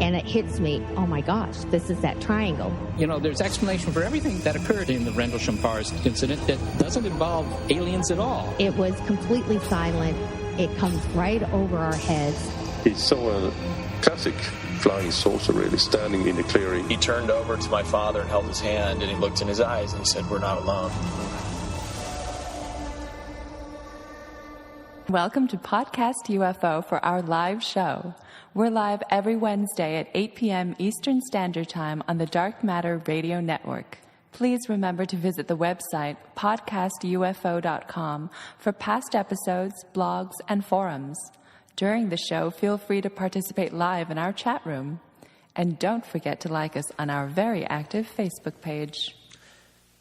And it hits me, oh my gosh, this is that triangle. You know, there's explanation for everything that occurred in the Rendlesham Forest incident that doesn't involve aliens at all. It was completely silent. It comes right over our heads. He saw a classic flying saucer, really, standing in the clearing. He turned over to my father and held his hand, and he looked in his eyes and he said, "We're not alone." Welcome to Podcast UFO for our live show. We're live every Wednesday at 8 p.m. Eastern Standard Time on the Dark Matter Radio Network. Please remember to visit the website podcastufo.com for past episodes, blogs, and forums. During the show, feel free to participate live in our chat room. And don't forget to like us on our very active Facebook page.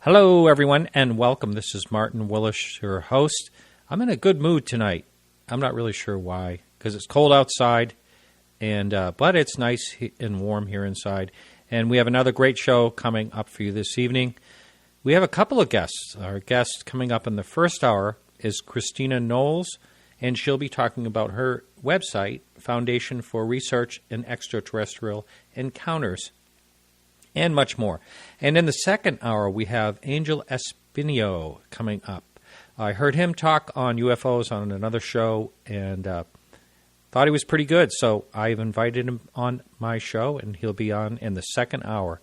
Hello, everyone, and welcome. This is Martin Willis, your host. I'm in a good mood tonight. I'm not really sure why, because it's cold outside, and but it's nice and warm here inside. And we have another great show coming up for you this evening. We have a couple of guests. Our guest coming up in the first hour is Christina Knowles, and she'll be talking about her website, Foundation for Research in Extraterrestrial Encounters, and much more. And in the second hour, we have Angel Espino coming up. I heard him talk on UFOs on another show and thought he was pretty good, so I've invited him on my show, and he'll be on in the second hour.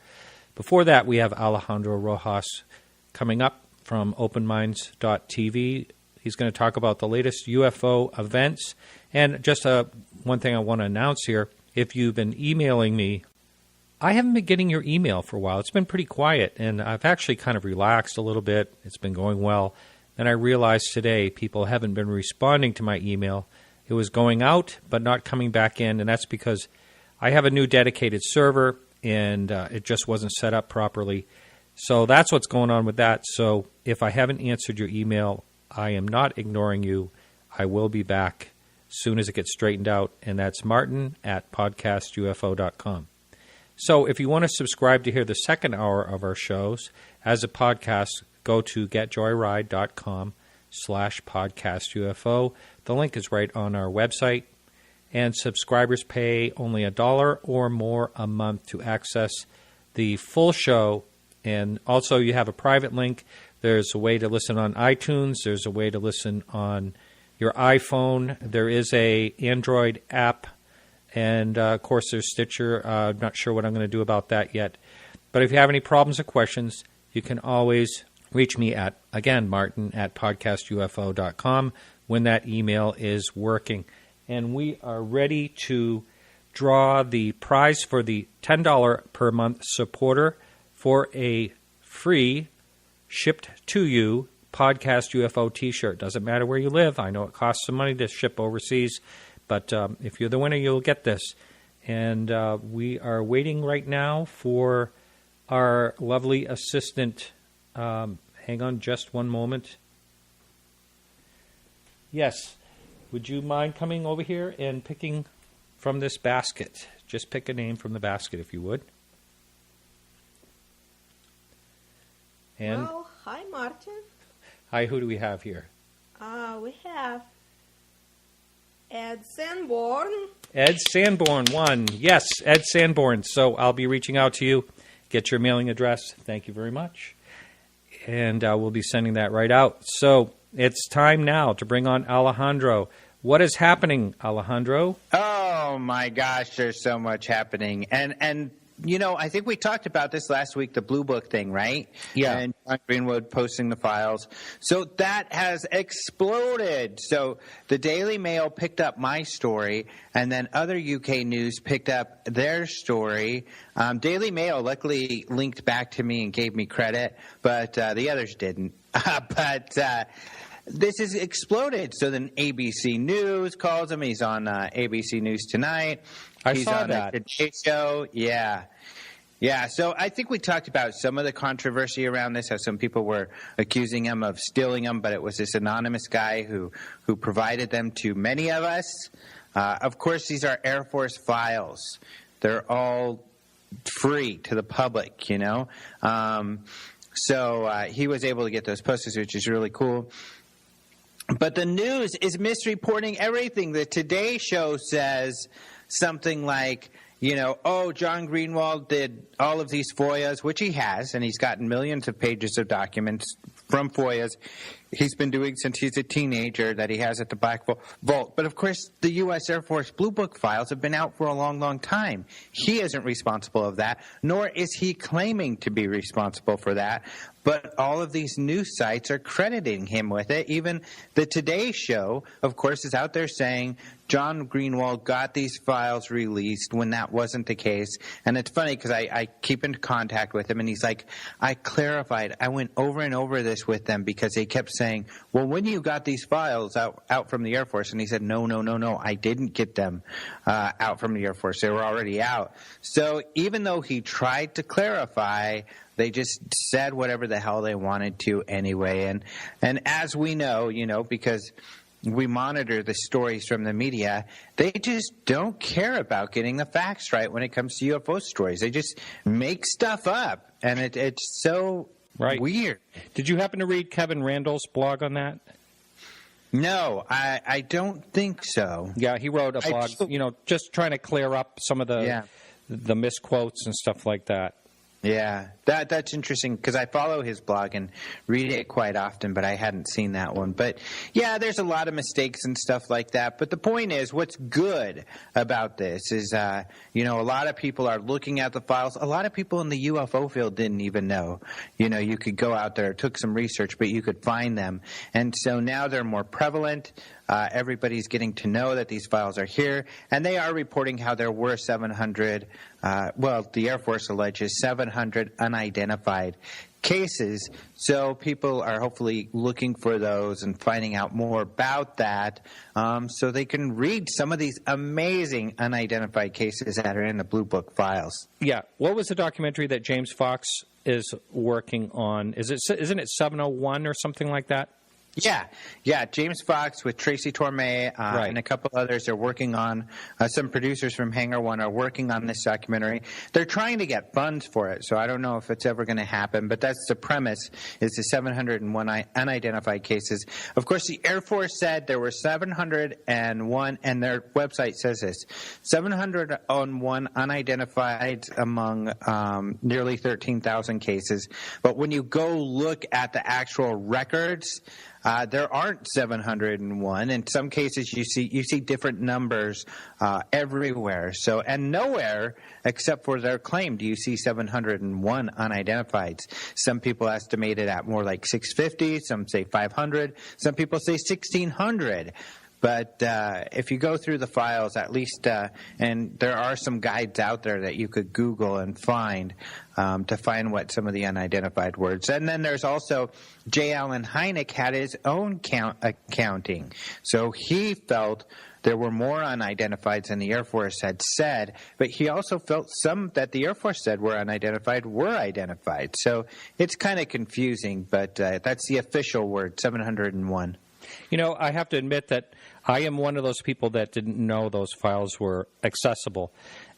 Before that, we have Alejandro Rojas coming up from openminds.tv. He's going to talk about the latest UFO events. And just one thing I want to announce here, if you've been emailing me, I haven't been getting your email for a while. It's been pretty quiet, and I've actually kind of relaxed a little bit. It's been going well. And I realized today people haven't been responding to my email. It was going out but not coming back in, and that's because I have a new dedicated server, and it just wasn't set up properly. So that's what's going on with that. So if I haven't answered your email, I am not ignoring you. I will be back as soon as it gets straightened out, and that's martin@podcastufo.com. So if you want to subscribe to hear the second hour of our shows as a podcast, go to getjoyride.com/podcastufo. The link is right on our website. And subscribers pay only $1 or more a month to access the full show. And also you have a private link. There's a way to listen on iTunes. There's a way to listen on your iPhone. There is a Android app. And, of course, there's Stitcher. I'm not sure what I'm going to do about that yet. But if you have any problems or questions, you can always reach me at, again, martin@podcastufo.com when that email is working. And we are ready to draw the prize for the $10 per month supporter for a free shipped to you Podcast UFO t-shirt. Doesn't matter where you live. I know it costs some money to ship overseas, but if you're the winner, you'll get this. And we are waiting right now for our lovely assistant. Hang on just one moment. Yes. Would you mind coming over here and picking from this basket? Just pick a name from the basket, if you would. And well, hi, Martin. Hi, who do we have here? We have Ed Sanborn. Ed Sanborn, one. Yes, Ed Sanborn. So I'll be reaching out to you. Get your mailing address. Thank you very much. And we'll be sending that right out. So it's time now to bring on Alejandro. What is happening, Alejandro? Oh, my gosh, there's so much happening. And you know, I think we talked about this last week, the Blue Book thing, right? Yeah. And John Greenwood posting the files. So that has exploded. So the Daily Mail picked up my story, and then other UK news picked up their story. Daily Mail luckily linked back to me and gave me credit, but the others didn't. This has exploded. So then ABC News calls him. He's on ABC News Tonight. I saw that. The Today Show. Yeah. So I think we talked about some of the controversy around this, how some people were accusing him of stealing them, but it was this anonymous guy who provided them to many of us. Of course, these are Air Force files. They're all free to the public, you know. So he was able to get those posted, which is really cool. But the news is misreporting everything. The Today Show says something like John Greenwald did all of these FOIAs, which he has, and he's gotten millions of pages of documents from FOIAs he's been doing since he's a teenager that he has at the Black Vault. But, of course, the U.S. Air Force Blue Book files have been out for a long, long time. He isn't responsible of that, nor is he claiming to be responsible for that. But all of these news sites are crediting him with it. Even the Today Show, of course, is out there saying John Greenwald got these files released when that wasn't the case. And it's funny because I keep in contact with him, and he's like, I clarified. I went over and over this with them because they kept saying, well, when you got these files out from the Air Force? And he said, no, I didn't get them out from the Air Force. They were already out. So even though he tried to clarify, they just said whatever the hell they wanted to anyway. And as we know, because we monitor the stories from the media, they just don't care about getting the facts right when it comes to UFO stories. They just make stuff up, and it's so weird. Did you happen to read Kevin Randall's blog on that? No, I don't think so. Yeah, he wrote a blog, just trying to clear up some of the misquotes and stuff like that. Yeah, that's interesting because I follow his blog and read it quite often, but I hadn't seen that one. But, yeah, there's a lot of mistakes and stuff like that. But the point is, what's good about this is, a lot of people are looking at the files. A lot of people in the UFO field didn't even know. You could go out there, it took some research, but you could find them. And so now they're more prevalent. Everybody's getting to know that these files are here, and they are reporting how there were 700, the Air Force alleges 700 unidentified cases. So people are hopefully looking for those and finding out more about that so they can read some of these amazing unidentified cases that are in the Blue Book files. Yeah. What was the documentary that James Fox is working on? Isn't it 701 or something like that? Yeah. James Fox with Tracy Torme and a couple others are working on, some producers from Hangar One are working on this documentary. They're trying to get funds for it, so I don't know if it's ever going to happen, but that's the premise, is the 701 unidentified cases. Of course, the Air Force said there were 701, and their website says this, 701 unidentified among nearly 13,000 cases. But when you go look at the actual records, there aren't 701. In some cases, you see different numbers everywhere. So, and nowhere except for their claim do you see 701 unidentifieds. Some people estimate it at more like 650. Some say 500. Some people say 1,600. But if you go through the files, at least, and there are some guides out there that you could Google and find to find what some of the unidentified words. And then there's also J. Allen Hynek had his own accounting. So he felt there were more unidentifieds than the Air Force had said, but he also felt some that the Air Force said were unidentified were identified. So it's kind of confusing, but that's the official word, 701. I have to admit that I am one of those people that didn't know those files were accessible.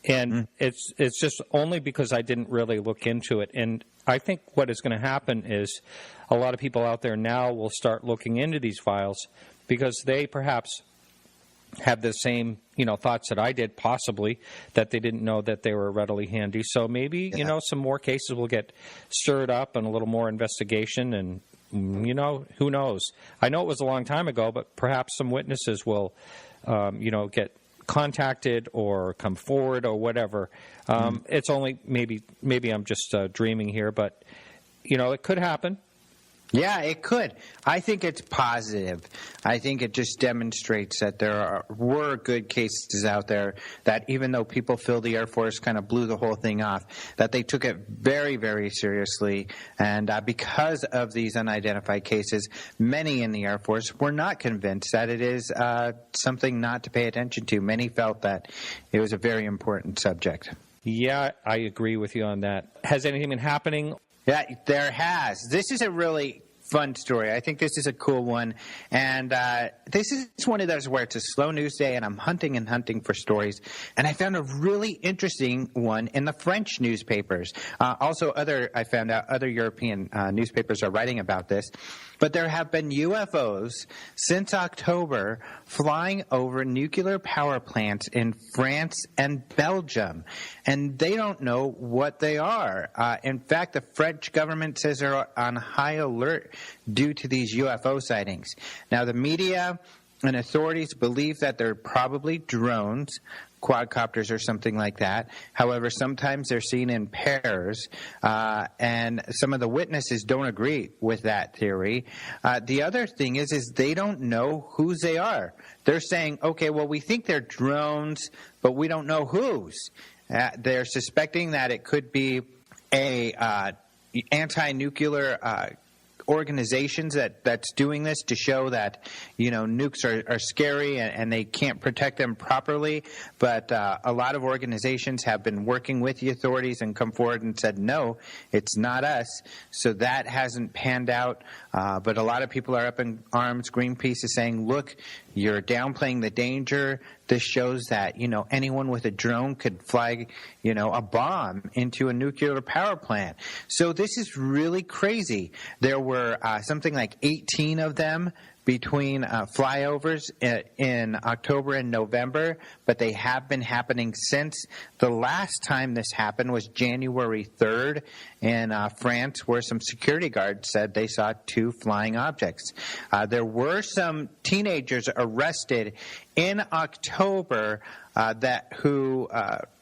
And it's just only because I didn't really look into it. And I think what is going to happen is a lot of people out there now will start looking into these files because they perhaps have the same, thoughts that I did, possibly, that they didn't know that they were readily handy. So maybe, some more cases will get stirred up and a little more investigation, and who knows? I know it was a long time ago, but perhaps some witnesses will, get contacted or come forward or whatever. It's only maybe I'm just dreaming here, but it could happen. Yeah, it could. I think it's positive. I think it just demonstrates that there were good cases out there that even though people feel the Air Force kind of blew the whole thing off, that they took it very, very seriously. And because of these unidentified cases, many in the Air Force were not convinced that it is something not to pay attention to. Many felt that it was a very important subject. Yeah, I agree with you on that. Has anything been happening? Yeah, there has. This is a really fun story. I think this is a cool one. And this is one of those where it's a slow news day and I'm hunting for stories. And I found a really interesting one in the French newspapers. I found out other European newspapers are writing about this. But there have been UFOs since October flying over nuclear power plants in France and Belgium, and they don't know what they are. In fact, the French government says they're on high alert due to these UFO sightings. Now, the media and authorities believe that they're probably drones, quadcopters or something like that. However, sometimes they're seen in pairs, and some of the witnesses don't agree with that theory. The other thing is they don't know whose they are. They're saying, okay, well, we think they're drones, but we don't know whose. They're suspecting that it could be a anti-nuclear organizations that's doing this to show that, nukes are scary and they can't protect them properly. But a lot of organizations have been working with the authorities and come forward and said, no, it's not us. So that hasn't panned out. But a lot of people are up in arms. Greenpeace is saying, look, you're downplaying the danger. This shows that, anyone with a drone could fly, a bomb into a nuclear power plant. So this is really crazy. There were something like 18 of them between flyovers in October and November, but they have been happening since. The last time this happened was January 3rd in France, where some security guards said they saw 2 flying objects. There were some teenagers arrested in October who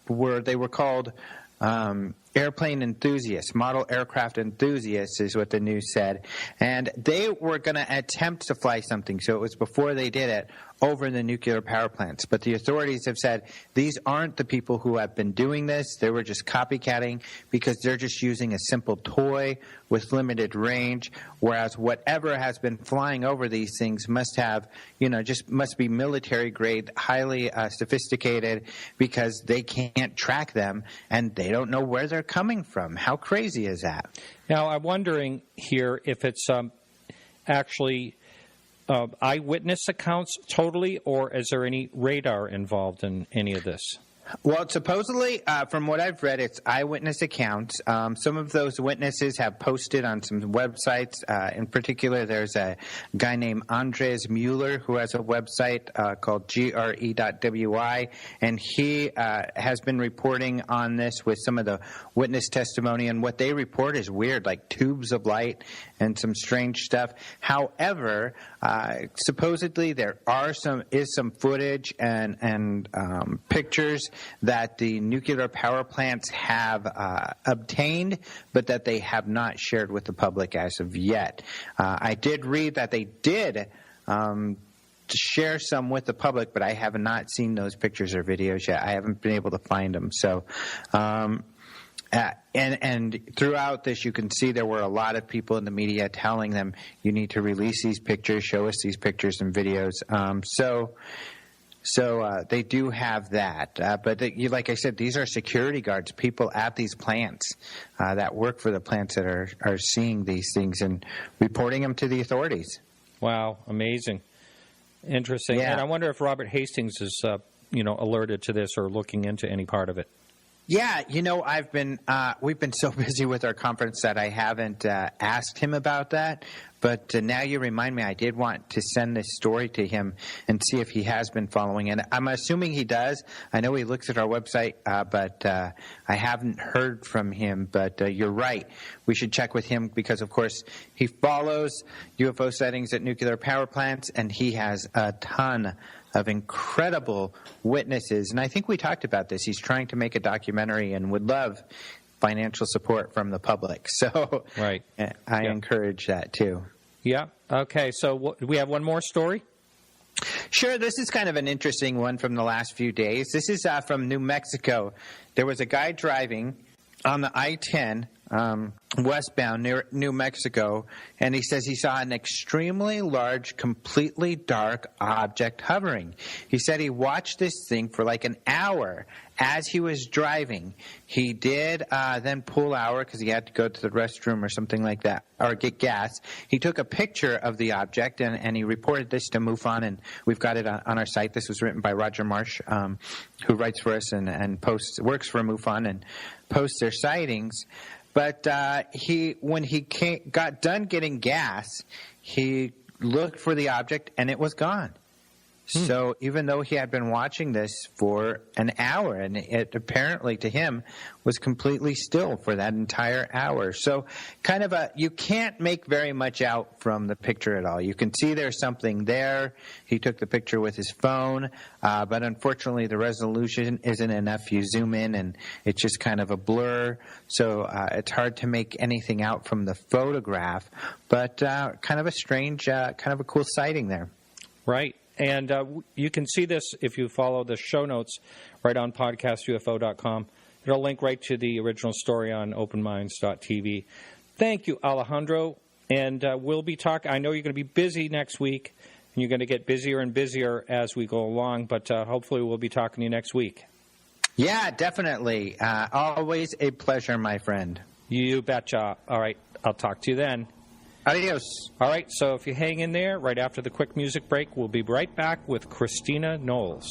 were called airplane enthusiasts, model aircraft enthusiasts is what the news said. And they were going to attempt to fly something, so it was before they did it, over the nuclear power plants. But the authorities have said these aren't the people who have been doing this. They were just copycatting because they're just using a simple toy with limited range, whereas whatever has been flying over these things must have, must be military grade, highly sophisticated, because they can't track them and they don't know where they're coming from. How crazy is that? Now, I'm wondering here if it's actually eyewitness accounts totally, or is there any radar involved in any of this? Well, supposedly, from what I've read, it's eyewitness accounts. Some of those witnesses have posted on some websites. In particular, there's a guy named Andres Mueller who has a website called gre.wi, and he has been reporting on this with some of the witness testimony. And what they report is weird, like tubes of light and some strange stuff. However, supposedly there is some footage and pictures that the nuclear power plants have obtained, but that they have not shared with the public as of yet. I did read that they did share some with the public, but I have not seen those pictures or videos yet. I haven't been able to find them. So, and throughout this, you can see there were a lot of people in the media telling them, you need to release these pictures, show us these pictures and videos. So they do have that. But like I said, these are security guards, people at these plants that work for the plants that are seeing these things and reporting them to the authorities. Wow, amazing. Interesting. Yeah. And I wonder if Robert Hastings is, alerted to this or looking into any part of it. Yeah, we've been so busy with our conference that I haven't asked him about that. But now you remind me, I did want to send this story to him and see if he has been following it. I'm assuming he does. I know he looks at our website, but I haven't heard from him. But you're right. We should check with him because, of course, he follows UFO sightings at nuclear power plants, and he has a ton of incredible witnesses. And I think we talked about this. He's trying to make a documentary and would love financial support from the public. So right. I encourage that too. Yeah. Okay. So do we have one more story? Sure. This is kind of an interesting one from the last few days. This is from New Mexico. There was a guy driving on the I-10 westbound near New Mexico, and he says he saw an extremely large, completely dark object hovering. He said he watched this thing for like an hour as he was driving. He did then pull over because he had to go to the restroom or something like that, or get gas. He took a picture of the object, and he reported this to MUFON, and we've got it on our site. This was written by Roger Marsh, who writes for us and works for MUFON and posts their sightings. But when he got done getting gas, he looked for the object, and it was gone. So even though he had been watching this for an hour, and it apparently to him was completely still for that entire hour. So kind of you can't make very much out from the picture at all. You can see there's something there. He took the picture with his phone, but unfortunately the resolution isn't enough. You zoom in and it's just kind of a blur. So it's hard to make anything out from the photograph, but kind of a strange, kind of a cool sighting there. Right. And you can see this if you follow the show notes right on podcastufo.com. It'll link right to the original story on openminds.tv. Thank you, Alejandro. And we'll be talking. I know you're going to be busy next week, and you're going to get busier and busier as we go along, but hopefully we'll be talking to you next week. Yeah, definitely. Always a pleasure, my friend. You betcha. All right. I'll talk to you then. Adios. All right, so if you hang in there, right after the quick music break, we'll be right back with Christina Knowles.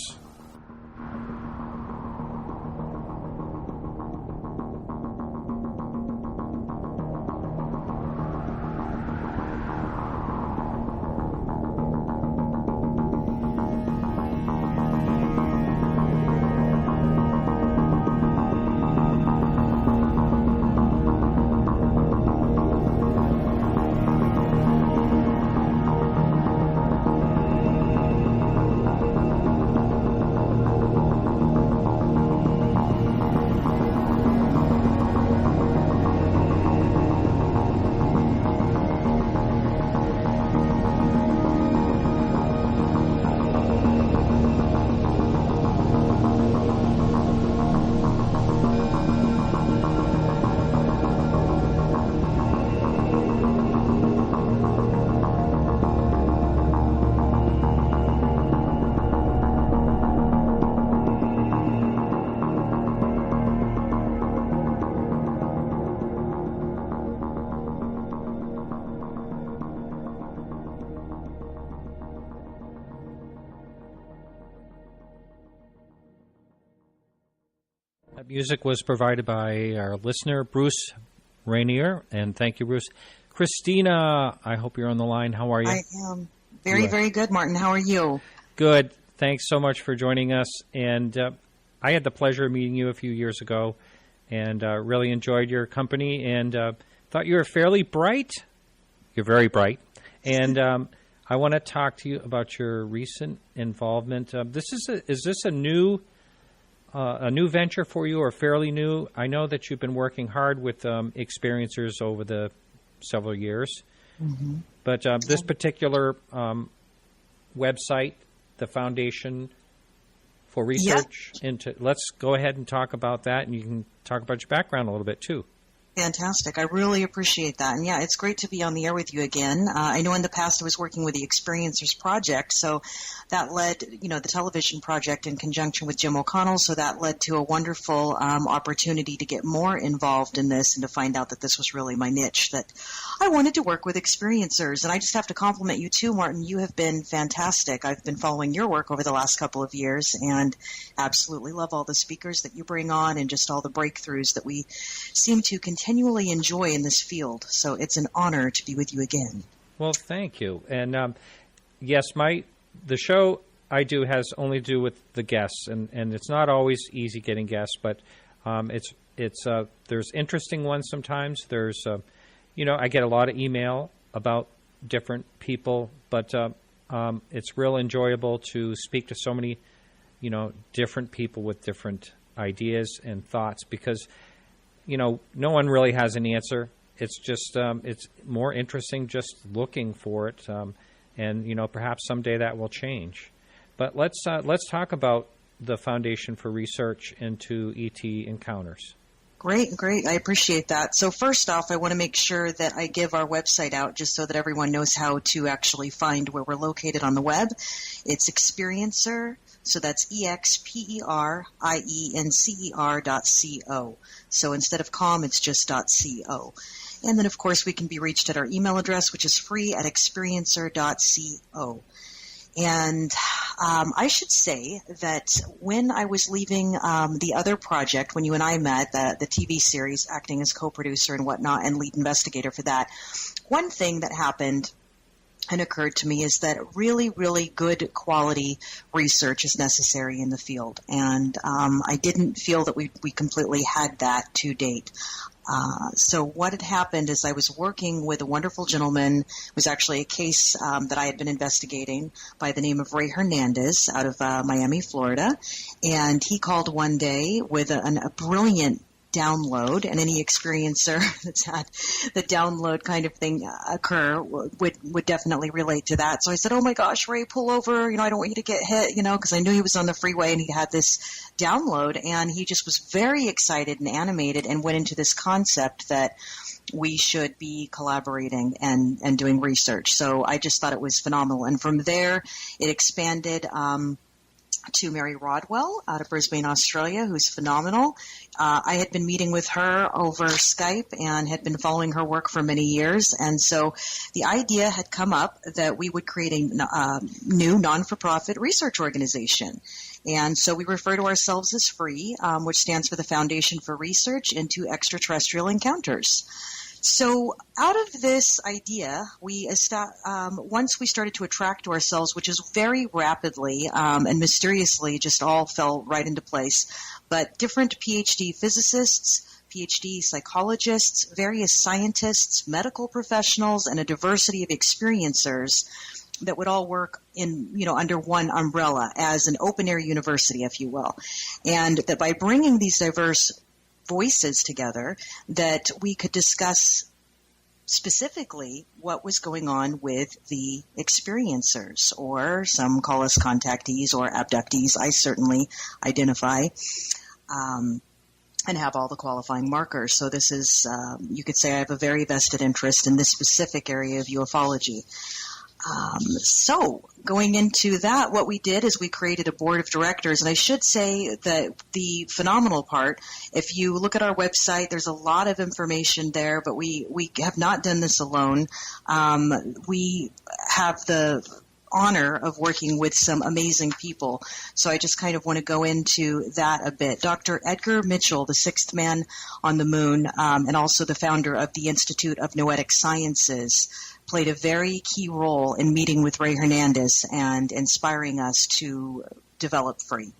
That music was provided by our listener, Bruce Rainier, and thank you, Bruce. Christina, I hope you're on the line. How are you? I am very good, Martin. How are you? Good. Thanks so much for joining us. And I had the pleasure of meeting you a few years ago and really enjoyed your company and thought you were fairly bright. You're very bright. And I want to talk to you about your recent involvement. Is this a new venture for you or fairly new? I know that you've been working hard with experiencers over the several years. Mm-hmm. But this particular website, the Foundation for Research into, let's go ahead and talk about that, and you can talk about your background a little bit too. Fantastic. I really appreciate that. And yeah, it's great to be on the air with you again. I know in the past I was working with the Experiencers Project, so that led, the television project in conjunction with Jim O'Connell, so that led to a wonderful opportunity to get more involved in this and to find out that this was really my niche, that I wanted to work with experiencers. And I just have to compliment you too, Martin. You have been fantastic. I've been following your work over the last couple of years and absolutely love all the speakers that you bring on and just all the breakthroughs that we seem to continually enjoy in this field. So it's an honor to be with you again. Well, thank you. And yes, the show I do has only to do with the guests, and it's not always easy getting guests, but there's interesting ones sometimes. There's I get a lot of email about different people, but it's real enjoyable to speak to so many different people with different ideas and thoughts, because no one really has an answer. It's just it's more interesting just looking for it, and perhaps someday that will change. But let's talk about the Foundation for Research into ET Encounters. Great. I appreciate that. So first off, I want to make sure that I give our website out just so that everyone knows how to actually find where we're located on the web. It's Experiencer. So that's EXPERIENCER.co. So instead of .com, it's just .co. And then, of course, we can be reached at our email address, which is free at experiencer.co. And I should say that when I was leaving the other project, when you and I met, the TV series, acting as co-producer and whatnot, and lead investigator for that, one thing that happened and occurred to me is that really, really good quality research is necessary in the field. And I didn't feel that we completely had that to date. So what had happened is I was working with a wonderful gentleman. It was actually a case that I had been investigating by the name of Ray Hernandez out of Miami, Florida. And he called one day with a brilliant download, and any experiencer that's had the download kind of thing occur would definitely relate to that. So I said, oh my gosh, Ray, pull over. I don't want you to get hit, because I knew he was on the freeway and he had this download, and he just was very excited and animated and went into this concept that we should be collaborating and doing research. So I just thought it was phenomenal. And from there, it expanded to Mary Rodwell out of Brisbane, Australia, who's phenomenal. I had been meeting with her over Skype and had been following her work for many years. And so the idea had come up that we would create a new non-for-profit research organization. And so we refer to ourselves as FREE, which stands for the Foundation for Research into Extraterrestrial Encounters. So out of this idea, once we started to attract to ourselves, which is very rapidly and mysteriously just all fell right into place, but different PhD physicists, PhD psychologists, various scientists, medical professionals, and a diversity of experiencers that would all work in, under one umbrella as an open-air university, if you will. And that by bringing these diverse voices together, that we could discuss specifically what was going on with the experiencers, or some call us contactees or abductees. I certainly identify and have all the qualifying markers. So this is, you could say I have a very vested interest in this specific area of ufology. So going into that, what we did is we created a board of directors. And I should say that the phenomenal part, if you look at our website, there's a lot of information there, but we have not done this alone. We have the honor of working with some amazing people. So I just kind of want to go into that a bit. Dr. Edgar Mitchell, the sixth man on the moon, and also the founder of the Institute of Noetic Sciences, played a very key role in meeting with Ray Hernandez and inspiring us to develop FREE.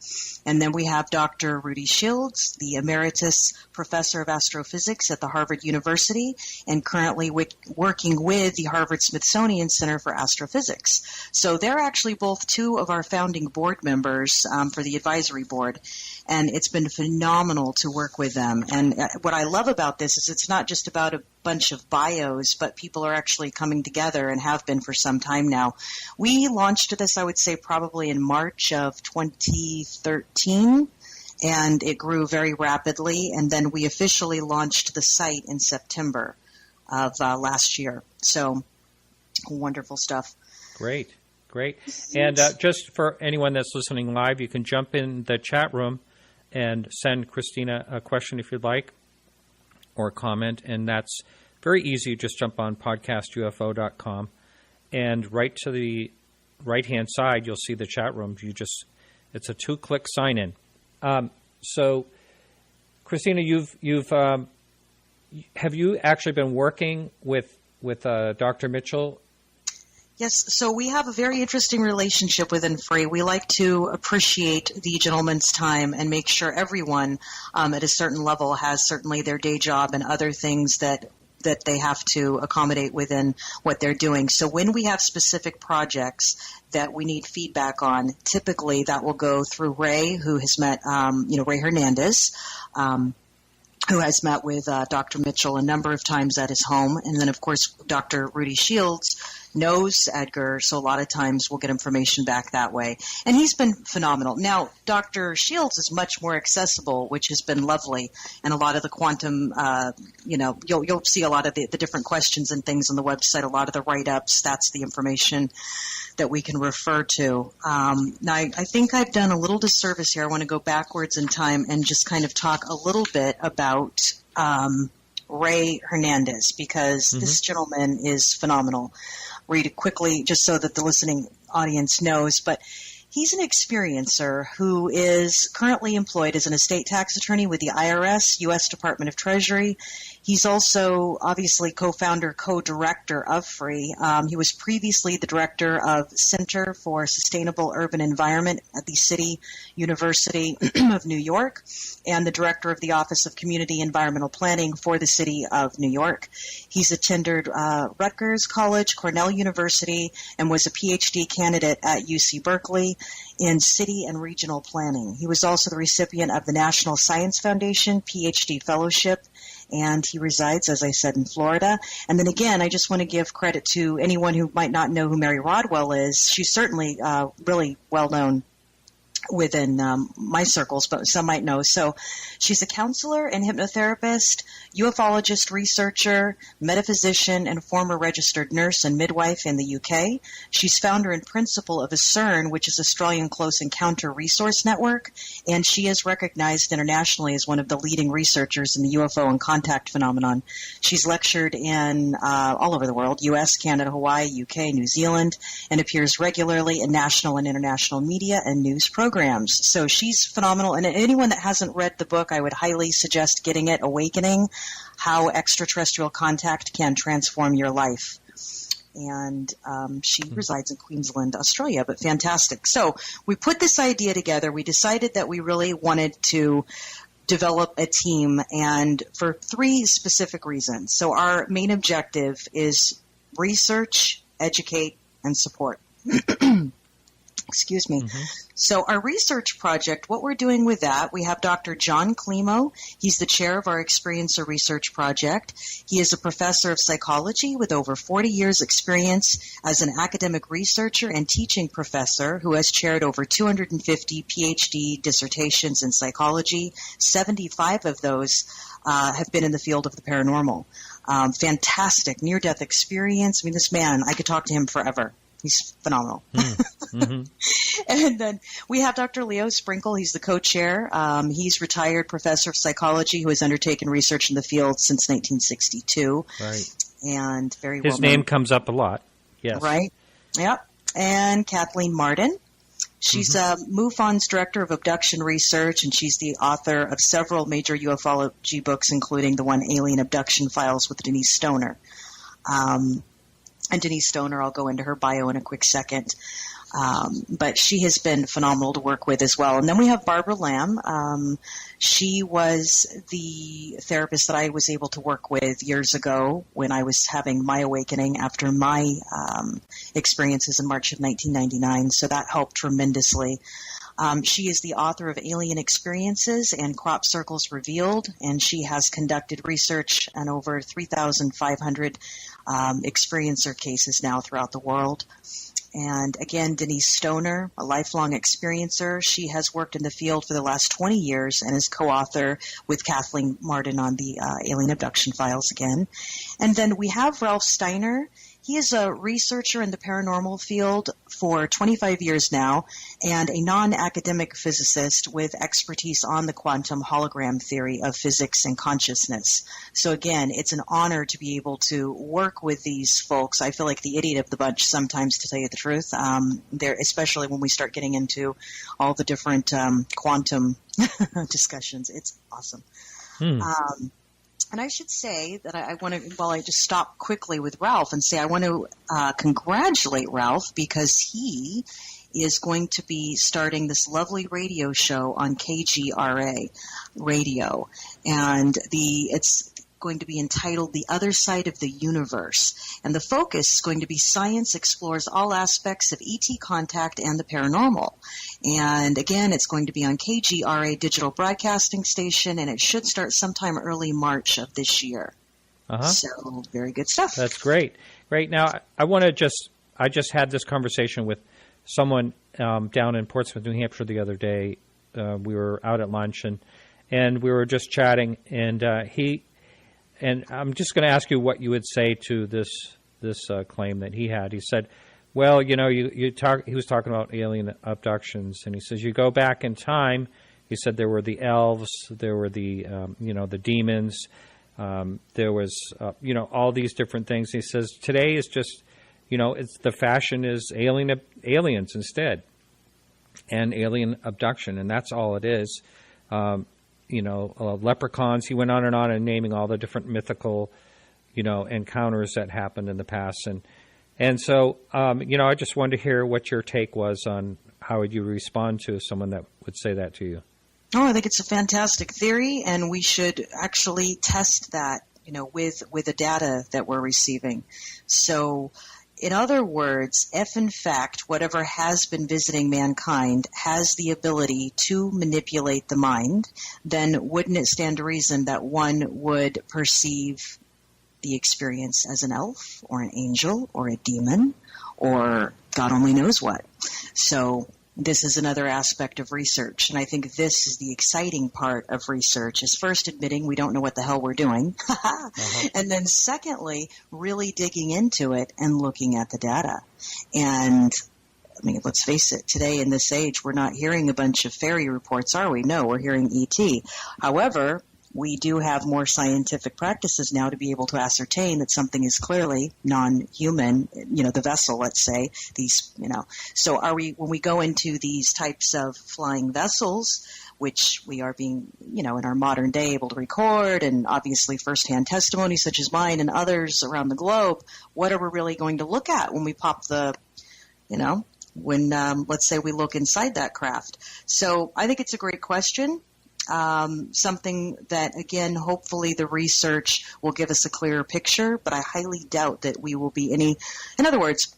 And then we have Dr. Rudy Shields, the emeritus professor of astrophysics at the Harvard University, and currently working with the Harvard-Smithsonian Center for Astrophysics. So they're actually both two of our founding board members for the advisory board, and it's been phenomenal to work with them. And what I love about this is it's not just about a bunch of bios, but people are actually coming together and have been for some time now. We launched this, I would say, probably in March of 2013, and it grew very rapidly. And then we officially launched the site in September of last year. So wonderful stuff. Great. And just for anyone that's listening live, you can jump in the chat room and send Christina a question if you'd like, or comment, and that's very easy. You just jump on podcastufo.com, and right to the right-hand side, you'll see the chat room. It's a 2-click sign-in. So, Christina, have you actually been working with Dr. Mitchell? Yes, so we have a very interesting relationship within FREE. We like to appreciate the gentleman's time and make sure everyone at a certain level has certainly their day job and other things that they have to accommodate within what they're doing. So when we have specific projects that we need feedback on, typically that will go through Ray, who has met, Ray Hernandez, who has met with Dr. Mitchell a number of times at his home. And then, of course, Dr. Rudy Shields knows Edgar, so a lot of times we'll get information back that way. And he's been phenomenal. Now, Dr. Shields is much more accessible, which has been lovely. And a lot of the quantum, you'll see a lot of the different questions and things on the website, a lot of the write-ups, that's the information that we can refer to. Now, I think I've done a little disservice here. I want to go backwards in time and just kind of talk a little bit about Ray Hernandez, because this gentleman is phenomenal. Read it quickly, just so that the listening audience knows, but he's an experiencer who is currently employed as an estate tax attorney with the IRS, U.S. Department of Treasury. He's also obviously co-founder, co-director of FREE. He was previously the director of Center for Sustainable Urban Environment at the City University of New York and the director of the Office of Community Environmental Planning for the City of New York. He's attended Rutgers College, Cornell University, and was a PhD candidate at UC Berkeley in city and regional planning. He was also the recipient of the National Science Foundation PhD Fellowship, and he resides, as I said, in Florida. And then again, I just want to give credit to anyone who might not know who Mary Rodwell is. She's certainly really well known within my circles, but some might know. So she's a counselor and hypnotherapist, ufologist researcher, metaphysician, and former registered nurse and midwife in the UK. She's founder and principal of ACERN, which is Australian Close Encounter Resource Network, and she is recognized internationally as one of the leading researchers in the UFO and contact phenomenon. She's lectured in all over the world, US, Canada, Hawaii, UK, New Zealand, and appears regularly in national and international media and news programs. So she's phenomenal. And anyone that hasn't read the book, I would highly suggest getting it, Awakening, How Extraterrestrial Contact Can Transform Your Life. And she resides in Queensland, Australia, but fantastic. So we put this idea together. We decided that we really wanted to develop a team, and for 3 specific reasons. So our main objective is research, educate, and support. Excuse me. Mm-hmm. So our research project, what we're doing with that, we have Dr. John Klimo. He's the chair of our Experiencer Research Project. He is a professor of psychology with over 40 years experience as an academic researcher and teaching professor who has chaired over 250 PhD dissertations in psychology. 75 of those have been in the field of the paranormal. Fantastic near-death experience. I mean, this man, I could talk to him forever. He's phenomenal. Mm-hmm. And then we have Dr. Leo Sprinkle. He's the co-chair. He's retired professor of psychology who has undertaken research in the field since 1962. Right. And very well His name comes up a lot. Yes. Right. Yep. And Kathleen Martin. She's MUFON's director of abduction research, and she's the author of several major ufology books, including the one Alien Abduction Files with Denise Stoner. And Denise Stoner, I'll go into her bio in a quick second. But she has been phenomenal to work with as well. And then we have Barbara Lamb. She was the therapist that I was able to work with years ago when I was having my awakening after my experiences in March of 1999. So that helped tremendously. She is the author of Alien Experiences and Crop Circles Revealed, and she has conducted research on over 3,500 experiencer cases now throughout the world. And again, Denise Stoner, a lifelong experiencer. She has worked in the field for the last 20 years and is co-author with Kathleen Martin on the Alien Abduction Files again. And then we have Ralph Steiner. He is a researcher in the paranormal field for 25 years now and a non-academic physicist with expertise on the quantum hologram theory of physics and consciousness. So again, it's an honor to be able to work with these folks. I feel like the idiot of the bunch sometimes, to tell you the truth, especially when we start getting into all the different quantum discussions. It's awesome. And I should say that I want to, while I just stop quickly with Ralph and say I want to congratulate Ralph because he is going to be starting this lovely radio show on KGRA radio. And it's going to be entitled The Other Side of the Universe. And the focus is going to be science explores all aspects of ET contact and the paranormal. And again, it's going to be on KGRA digital broadcasting station, and it should start sometime early March of this year. So very good stuff. That's great. Great. Now, I just had this conversation with someone down in Portsmouth, New Hampshire the other day. We were out at lunch, and we were just chatting, and and I'm just going to ask you what you would say to this claim that he had. He said, well, you know, he was talking about alien abductions, and he says, you go back in time, he said there were the elves, there were the, the demons, there was, all these different things. He says, today is just it's the fashion is aliens instead, and alien abduction, and that's all it is. Leprechauns. He went on and naming all the different mythical, encounters that happened in the past, and so I just wanted to hear what your take was on how would you respond to someone that would say that to you. Oh, I think it's a fantastic theory, and we should actually test that, with the data that we're receiving. So, in other words, if in fact whatever has been visiting mankind has the ability to manipulate the mind, then wouldn't it stand to reason that one would perceive the experience as an elf or an angel or a demon or God only knows what? So this is another aspect of research, and I think this is the exciting part of research, is first admitting we don't know what the hell we're doing, and then secondly, really digging into it and looking at the data. And, let's face it, today in this age, we're not hearing a bunch of fairy reports, are we? No, we're hearing ET. However, we do have more scientific practices now to be able to ascertain that something is clearly non-human, the vessel, let's say, So when we go into these types of flying vessels, which we are being, in our modern day able to record, and obviously firsthand testimony such as mine and others around the globe, what are we really going to look at when we pop let's say we look inside that craft? So I think it's a great question. Something that, again, hopefully the research will give us a clearer picture, but I highly doubt that we will be in other words,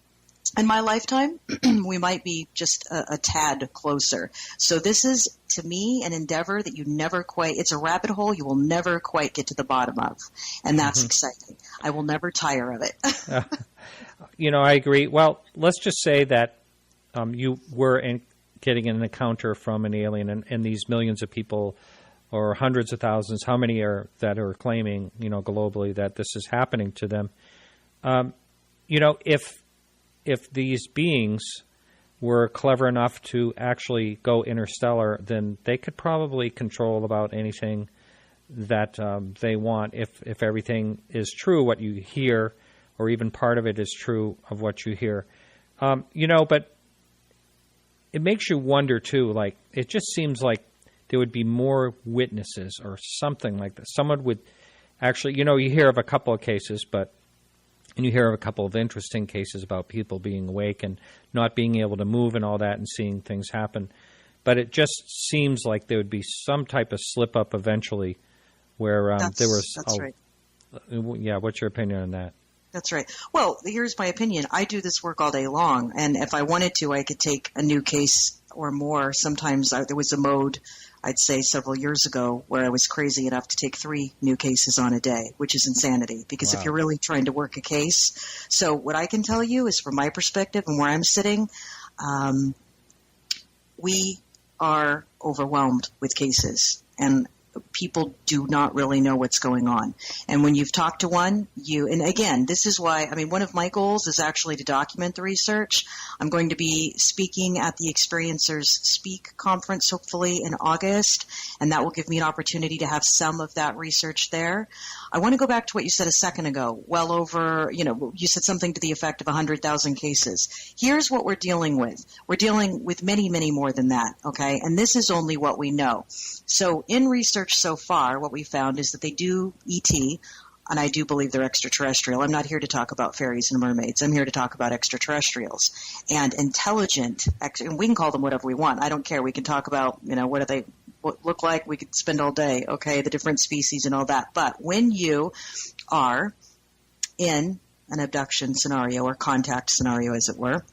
in my lifetime, we might be just a tad closer. So this is, to me, an endeavor that it's a rabbit hole you will never quite get to the bottom of. And that's exciting. I will never tire of it. I agree. Well, let's just say that you were getting an encounter from an alien, and these millions of people, or hundreds of thousands, how many are claiming, globally that this is happening to them? If these beings were clever enough to actually go interstellar, then they could probably control about anything that they want. If everything is true, what you hear, or even part of it is true of what you hear, but it makes you wonder, too, it just seems like there would be more witnesses or something like that. Someone would actually, you hear of a couple of cases, and you hear of a couple of interesting cases about people being awake and not being able to move and all that and seeing things happen. But it just seems like there would be some type of slip-up eventually where there was... That's right. Yeah, what's your opinion on that? That's right. Well, here's my opinion. I do this work all day long, and if I wanted to, I could take a new case or more. Sometimes there was a mode, I'd say several years ago, where I was crazy enough to take 3 new cases on a day, which is insanity, because if you're really trying to work a case. So what I can tell you is, from my perspective and where I'm sitting, we are overwhelmed with cases, and people do not really know what's going on. And when you've talked to one, and again, this is why, one of my goals is actually to document the research. I'm going to be speaking at the Experiencers Speak conference, hopefully in August, and that will give me an opportunity to have some of that research there. I want to go back to what you said a second ago. Well over, you said something to the effect of 100,000 cases. Here's what we're dealing with. We're dealing with many, many more than that, okay? And this is only what we know. So in research so far, what we found is that they do ET, and I do believe they're extraterrestrial. I'm not here to talk about fairies and mermaids. I'm here to talk about extraterrestrials and intelligent, and we can call them whatever we want. I don't care. We can talk about, what do they look like? We could spend all day, okay, the different species and all that. But when you are in an abduction scenario or contact scenario, as it were,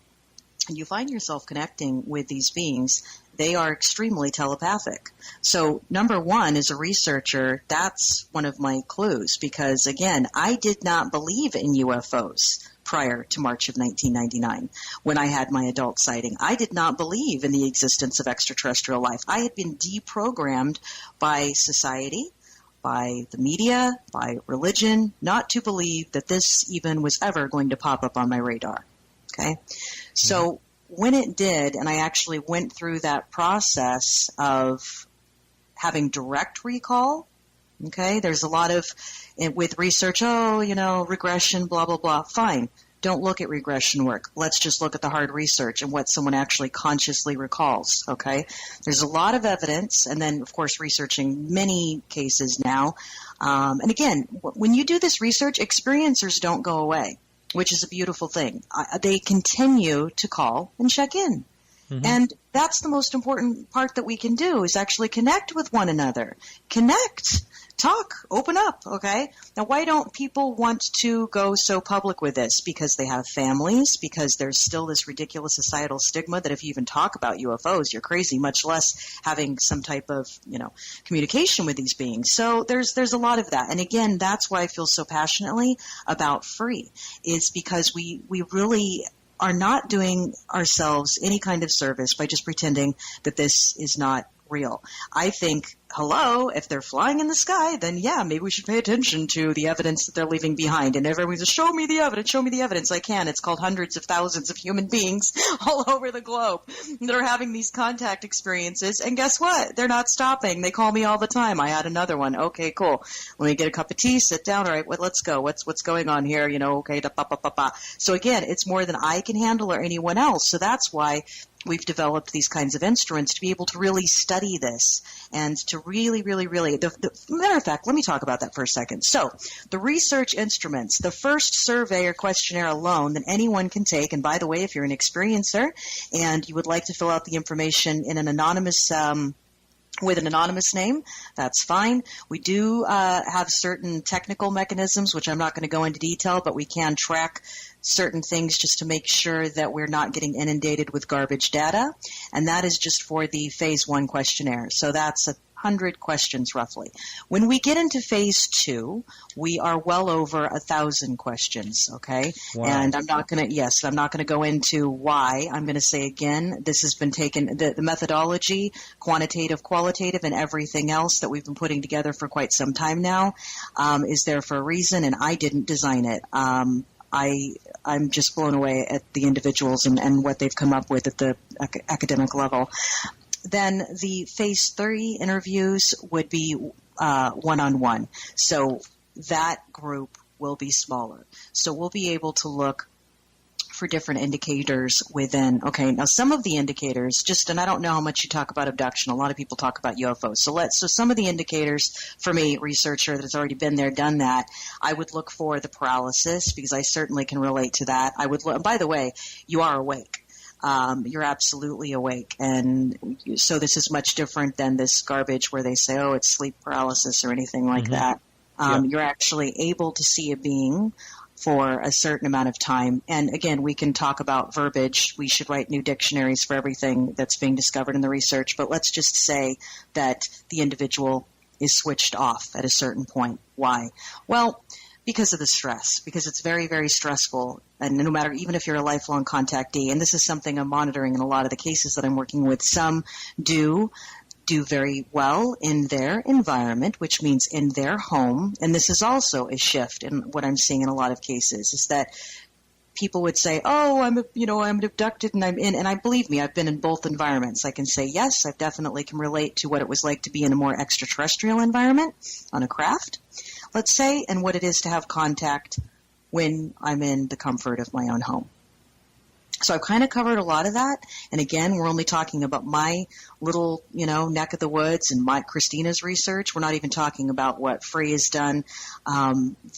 and you find yourself connecting with these beings, they are extremely telepathic. So number one, as a researcher, that's one of my clues, because again, I did not believe in UFOs prior to March of 1999 when I had my adult sighting. I did not believe in the existence of extraterrestrial life. I had been deprogrammed by society, by the media, by religion, not to believe that this even was ever going to pop up on my radar. Okay? So when it did, and I actually went through that process of having direct recall, okay, there's a lot of, with research, regression, blah, blah, blah, fine. don't look at regression work. Let's just look at the hard research and what someone actually consciously recalls, okay? There's a lot of evidence, and then, of course, researching many cases now. And again, when you do this research, experiencers don't go away, which is a beautiful thing. They continue to call and check in. Mm-hmm. And that's the most important part that we can do, is actually connect with one another. Connect. Talk, open up, okay? Now, why don't people want to go so public with this? Because they have families, because there's still this ridiculous societal stigma that if you even talk about UFOs, you're crazy, much less having some type of, communication with these beings. So there's a lot of that. And again, that's why I feel so passionately about free, is because we really are not doing ourselves any kind of service by just pretending that this is not real. I think, hello, if they're flying in the sky, then yeah, maybe we should pay attention to the evidence that they're leaving behind. And everyone's like, show me the evidence. I can. It's called hundreds of thousands of human beings all over the globe that are having these contact experiences. And guess what? They're not stopping. They call me all the time. I had another one. Okay, cool. Let me get a cup of tea, sit down. All right, let's go. What's going on here? Okay, So again, it's more than I can handle or anyone else. So that's why we've developed these kinds of instruments to be able to really study this and to really, matter of fact, let me talk about that for a second. So the research instruments, the first survey or questionnaire alone that anyone can take, and by the way, if you're an experiencer and you would like to fill out the information in an anonymous with an anonymous name, that's fine. We do have certain technical mechanisms, which I'm not going to go into detail, but we can track certain things just to make sure that we're not getting inundated with garbage data. And that is just for the phase 1 questionnaire. So that's 100 questions roughly. When we get into phase 2, we are well over 1,000 questions, okay? Wow. And I'm not going to go into why. I'm going to say again, this has been taken, the methodology, quantitative, qualitative, and everything else that we've been putting together for quite some time now is there for a reason, and I didn't design it. I'm just blown away at the individuals and what they've come up with at the academic level. Then the phase 3 interviews would be one-on-one. So that group will be smaller. So we'll be able to look for different indicators within. Okay, now some of the indicators, and I don't know how much you talk about abduction. A lot of people talk about UFOs. So some of the indicators, for me, researcher that's already been there, done that, I would look for the paralysis, because I certainly can relate to that. I would look, by the way, you are awake. You're absolutely awake. And so this is much different than this garbage where they say, oh, it's sleep paralysis or anything like that. You're actually able to see a being for a certain amount of time. And again, we can talk about verbiage. We should write new dictionaries for everything that's being discovered in the research. But let's just say that the individual is switched off at a certain point. Why? Well, because of the stress, because it's very, very stressful. And no matter, even if you're a lifelong contactee, and this is something I'm monitoring in a lot of the cases that I'm working with, some do very well in their environment, which means in their home. And this is also a shift in what I'm seeing in a lot of cases, is that people would say, oh, I'm abducted and I'm in, and I believe me, I've been in both environments. I can say, yes, I definitely can relate to what it was like to be in a more extraterrestrial environment on a craft, let's say, and what it is to have contact when I'm in the comfort of my own home. So I've kind of covered a lot of that. And again, we're only talking about my little, neck of the woods and Christina's research. We're not even talking about what Free has done.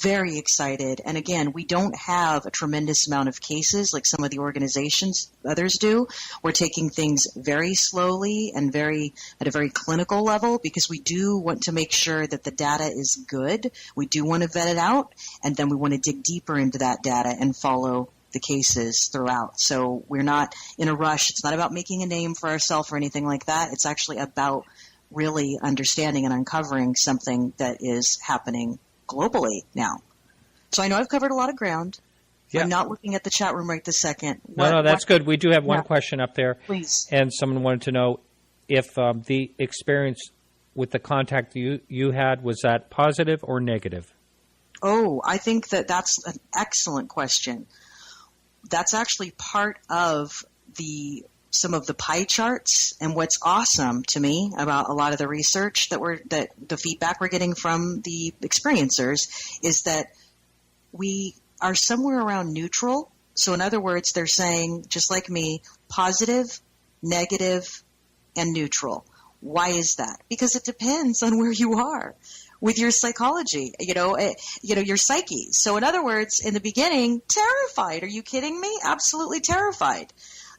Very excited. And again, we don't have a tremendous amount of cases like some of the organizations others do. We're taking things very slowly and at a very clinical level, because we do want to make sure that the data is good. We do want to vet it out, and then we want to dig deeper into that data and follow the cases throughout. So we're not in a rush. It's not about making a name for ourselves or anything like that. It's actually about really understanding and uncovering something that is happening globally now. So I know I've covered a lot of ground. Yeah. I'm not looking at the chat room right this second. No, that's good. We do have one question up there. Please. And someone wanted to know if the experience with the contact you had, was that positive or negative? Oh, I think that's an excellent question. That's actually part of some of the pie charts, and what's awesome to me about a lot of the research that the feedback we're getting from the experiencers is that we are somewhere around neutral So in other words, they're saying, just like me, positive, negative, and neutral. Why is that? Because it depends on where you are with your psychology, your psyche. So in other words, in the beginning, terrified. Are you kidding me? Absolutely terrified.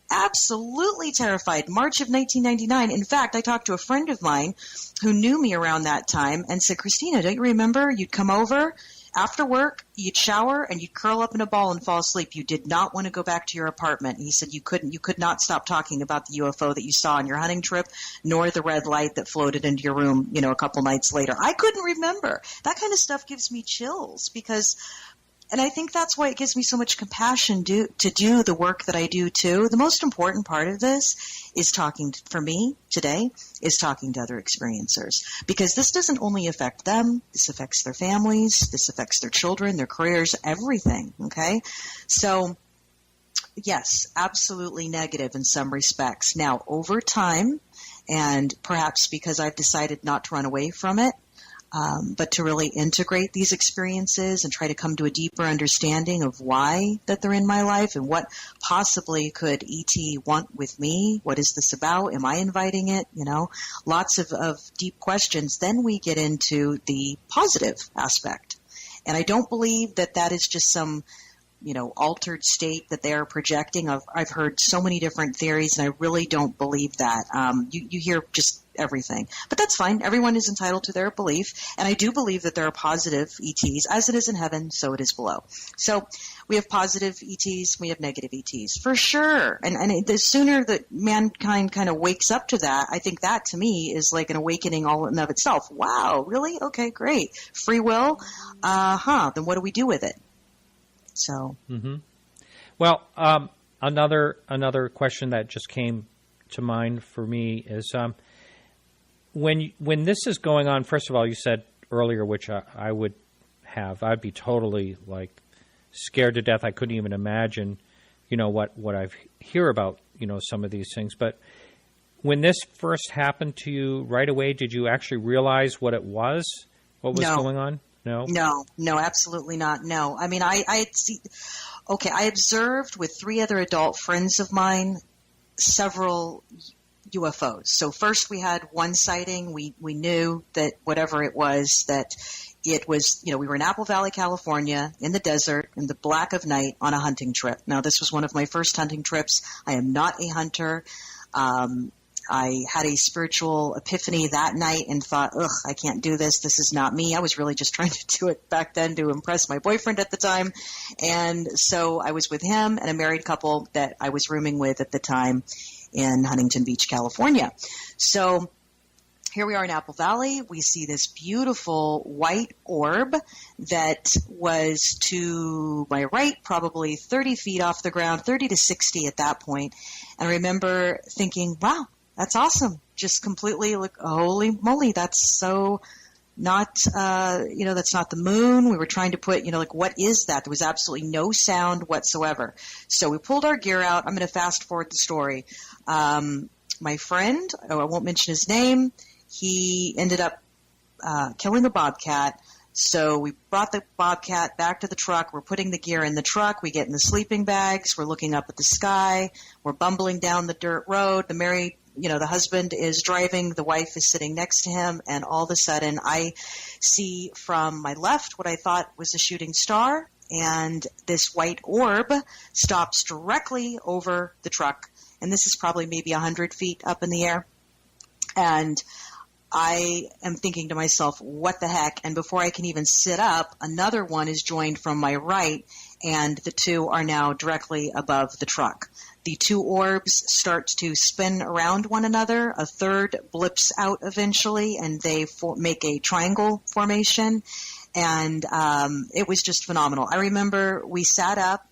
Absolutely terrified. March of 1999. In fact, I talked to a friend of mine who knew me around that time and said, Christina, don't you remember? You'd come over after work, you'd shower, and you'd curl up in a ball and fall asleep. You did not want to go back to your apartment. And he said you could not stop talking about the UFO that you saw on your hunting trip, nor the red light that floated into your room, a couple nights later. I couldn't remember. That kind of stuff gives me chills and I think that's why it gives me so much compassion to do the work that I do too. The most important part of this is for me today, is talking to other experiencers. Because this doesn't only affect them, this affects their families, this affects their children, their careers, everything, okay? So, yes, absolutely negative in some respects. Now, over time, and perhaps because I've decided not to run away from it, but to really integrate these experiences and try to come to a deeper understanding of why that they're in my life and what possibly could ET want with me. What is this about? Am I inviting it? Lots of deep questions. Then we get into the positive aspect. And I don't believe that is just some altered state that they are projecting. I've heard so many different theories, and I really don't believe that. You hear just everything. But that's fine. Everyone is entitled to their belief. And I do believe that there are positive ETs. As it is in heaven, so it is below. So we have positive ETs, we have negative ETs, for sure. And the sooner that mankind kind of wakes up to that, I think that to me is like an awakening all in of itself. Wow, really? Okay, great. Free will? Then what do we do with it? So, Well, another question that just came to mind for me is when this is going on. First of all, you said earlier, which I would have, I'd be totally scared to death. I couldn't even imagine, what I hear about, some of these things. But when this first happened to you, right away, did you actually realize what it was? What was going on? No, absolutely not. No. I mean, I observed with 3 other adult friends of mine several UFOs. So first we had one sighting. We knew that whatever it was, that it was, we were in Apple Valley, California, in the desert, in the black of night on a hunting trip. Now, this was one of my first hunting trips. I am not a hunter. I had a spiritual epiphany that night and thought, I can't do this. This is not me. I was really just trying to do it back then to impress my boyfriend at the time. And so I was with him and a married couple that I was rooming with at the time in Huntington Beach, California. So here we are in Apple Valley. We see this beautiful white orb that was to my right, probably 30 feet off the ground, 30 to 60 at that point. And I remember thinking, wow, that's awesome. Just completely holy moly, that's so not, that's not the moon. We were trying to put, what is that? There was absolutely no sound whatsoever. So we pulled our gear out. I'm going to fast forward the story. My friend, I won't mention his name, he ended up killing a bobcat. So we brought the bobcat back to the truck. We're putting the gear in the truck. We get in the sleeping bags. We're looking up at the sky. We're bumbling down the dirt road. The husband is driving. The wife is sitting next to him. And all of a sudden, I see from my left what I thought was a shooting star. And this white orb stops directly over the truck. And this is probably maybe 100 feet up in the air. And I am thinking to myself, what the heck? And before I can even sit up, another one is joined from my right, and the 2 are now directly above the truck. The 2 orbs start to spin around one another. A third blips out eventually, and they make a triangle formation. And it was just phenomenal. I remember we sat up.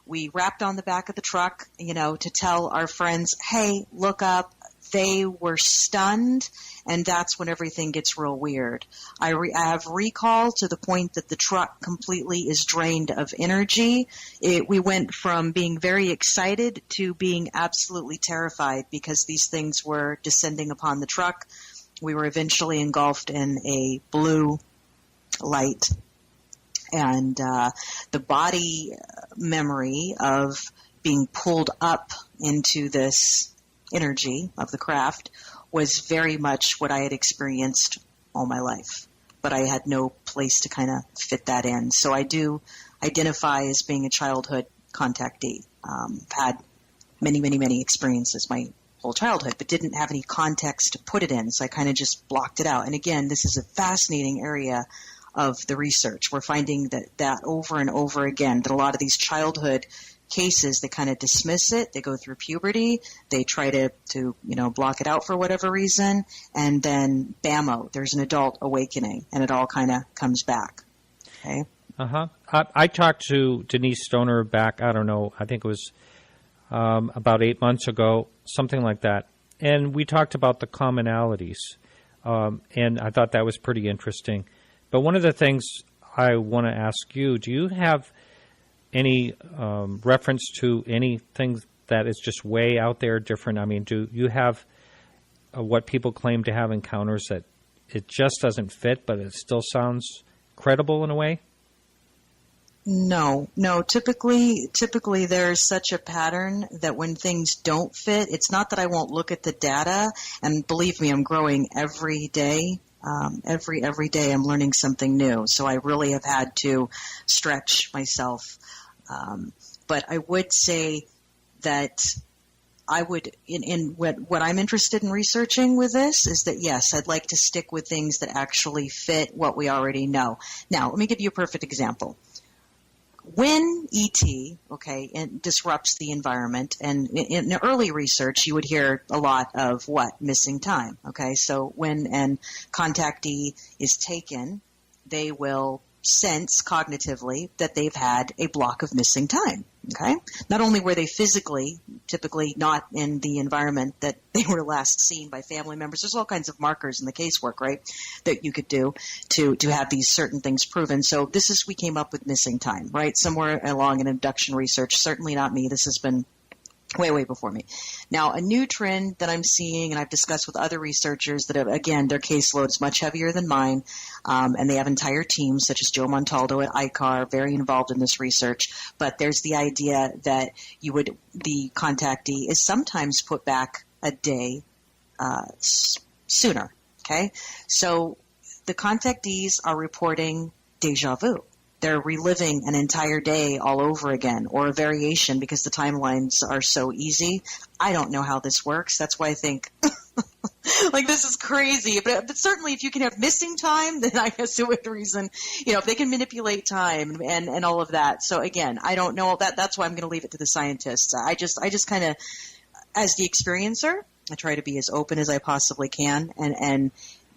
We rapped on the back of the truck, to tell our friends, hey, look up. They were stunned, and that's when everything gets real weird. I have recall to the point that the truck completely is drained of energy. We went from being very excited to being absolutely terrified because these things were descending upon the truck. We were eventually engulfed in a blue light. And the body memory of being pulled up into this energy of the craft was very much what I had experienced all my life. But I had no place to kind of fit that in. So I do identify as being a childhood contactee. Had many, many, many experiences my whole childhood, but didn't have any context to put it in. So I kind of just blocked it out. And again, this is a fascinating area of the research. We're finding that over and over again, that a lot of these childhood cases, they kind of dismiss it. They go through puberty. They try to block it out for whatever reason. And then bammo, there's an adult awakening and it all kind of comes back. Okay. Uh-huh. I talked to Denise Stoner back, I don't know, I think it was about 8 months ago, something like that. And we talked about the commonalities. And I thought that was pretty interesting. But one of the things I want to ask you, do you have any reference to anything that is just way out there different? I mean, do you have what people claim to have encounters that it just doesn't fit, but it still sounds credible in a way? No. Typically there's such a pattern that when things don't fit, it's not that I won't look at the data, and believe me, I'm growing every day. Every day I'm learning something new. So I really have had to stretch myself. But I would say that I would, in what I'm interested in researching with this is that, yes, I'd like to stick with things that actually fit what we already know. Now, let me give you a perfect example. When ET, disrupts the environment, and in early research, you would hear a lot of missing time. Okay, so when an contactee is taken, they will sense cognitively that they've had a block of missing time. Okay, not only were they physically, typically not in the environment that they were last seen by family members. There's all kinds of markers in the casework, right, that you could do to have these certain things proven. So we came up with missing time, right, somewhere along in abduction research. Certainly not me. This has been way, way before me. Now, a new trend that I'm seeing, and I've discussed with other researchers that have, again, their caseload is much heavier than mine, and they have entire teams, such as Joe Montaldo at ICAR, very involved in this research. But there's the idea that the contactee is sometimes put back a day sooner. Okay, so the contactees are reporting deja vu. They're reliving an entire day all over again, or a variation, because the timelines are so easy. I don't know how this works. That's why I think this is crazy. But certainly if you can have missing time, then I guess it would reason, if they can manipulate time and all of that. So again, I don't know that. That's why I'm going to leave it to the scientists. I just kind of, as the experiencer, I try to be as open as I possibly can and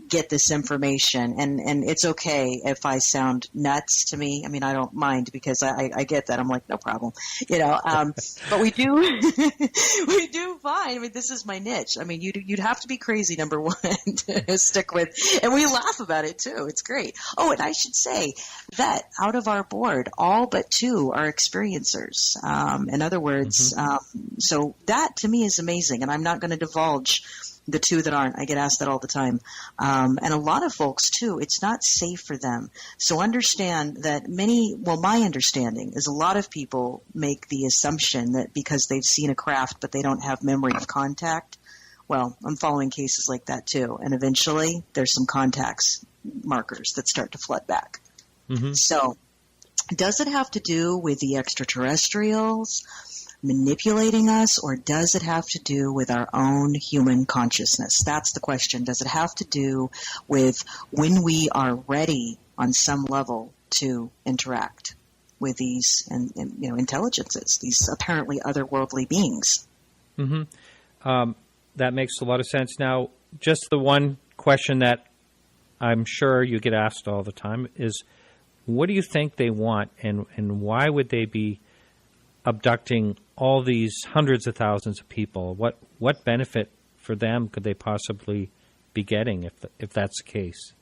get this information, and it's okay if I sound nuts to me. I mean, I don't mind, because I get that. I'm like, no problem, but we do find, I mean, this is my niche. I mean, you'd have to be crazy, number one, to stick with, and we laugh about it too. It's great. Oh, and I should say that out of our board, all but 2 are experiencers. In other words, so that to me is amazing, and I'm not going to divulge the 2 that aren't. I get asked that all the time. And a lot of folks, too, it's not safe for them. So understand that my understanding is a lot of people make the assumption that because they've seen a craft but they don't have memory of contact. Well, I'm following cases like that, too. And eventually there's some contacts markers that start to flood back. Mm-hmm. So does it have to do with the extraterrestrials manipulating us, or does it have to do with our own human consciousness? That's the question. Does it have to do with when we are ready on some level to interact with these intelligences, these apparently otherworldly beings? Mm-hmm. That makes a lot of sense. Now, just the one question that I'm sure you get asked all the time is, what do you think they want, and why would they be abducting all these hundreds of thousands of people? What benefit for them could they possibly be getting if that's the case?